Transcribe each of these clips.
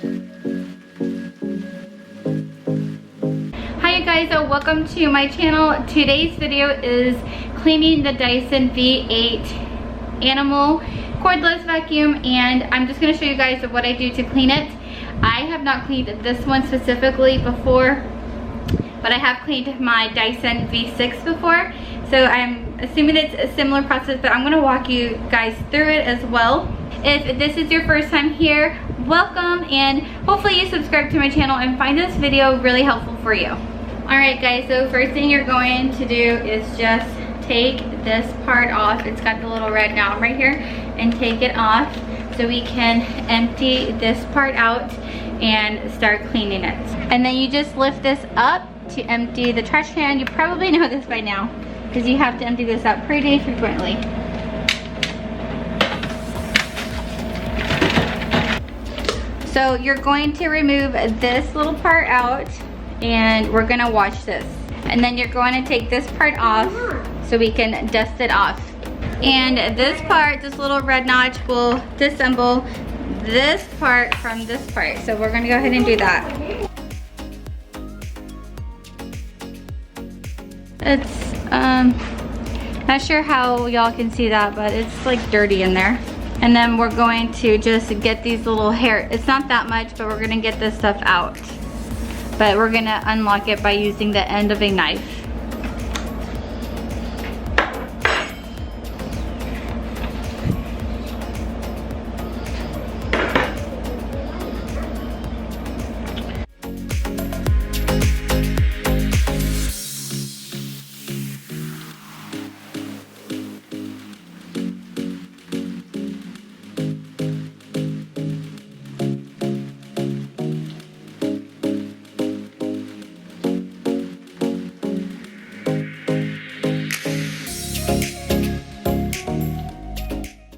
Hi you guys, welcome to my channel. Today's video is cleaning the Dyson V8 Animal cordless vacuum, and I'm just going to show you guys what I do to clean it. I have not cleaned this one specifically before, but I have cleaned my Dyson V6 before, so I'm assuming it's a similar process, but I'm going to walk you guys through it as well. If this is your first time here, welcome, and hopefully you subscribe to my channel and find this video really helpful for you. Alright guys, so first thing you're going to do is just take this part off. It's got the little red knob right here, and take it off so we can empty this part out and start cleaning it. And then you just lift this up to empty the trash can. You probably know this by now because you have to empty this out pretty frequently. So you're going to remove this little part out, and we're gonna wash this. And then you're going to take this part off so we can dust it off. And this part, this little red notch, will disassemble this part from this part. So we're gonna go ahead and do that. It's, not sure how y'all can see that, but it's like dirty in there. And then we're going to just get these little hair, it's not that much, but we're gonna get this stuff out. But we're gonna unlock it by using the end of a knife.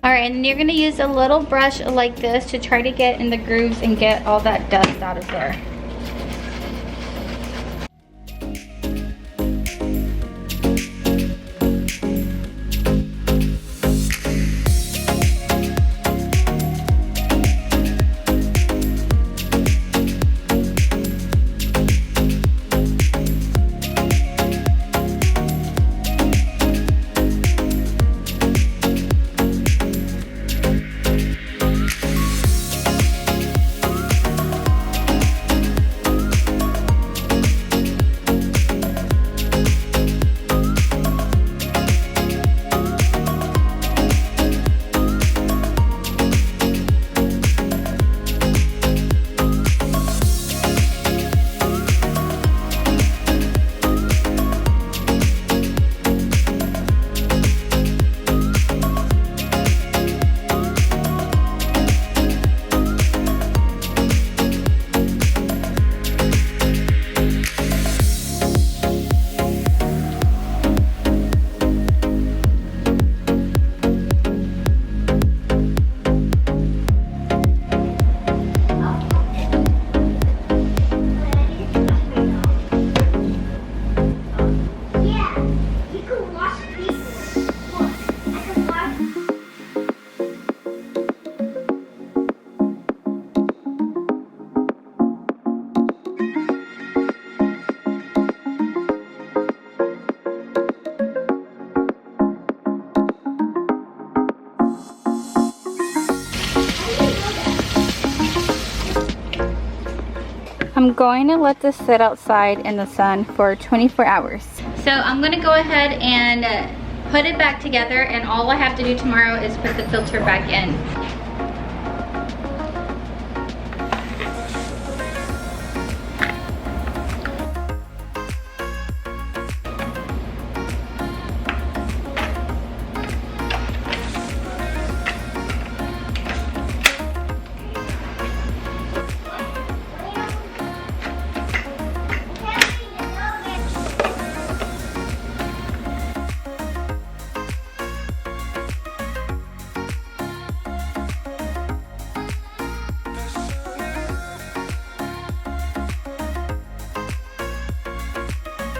Alright, and you're going to use a little brush like this to try to get in the grooves and get all that dust out of there. I'm going to let this sit outside in the sun for 24 hours. So I'm going to go ahead and put it back together, and all I have to do tomorrow is put the filter back in.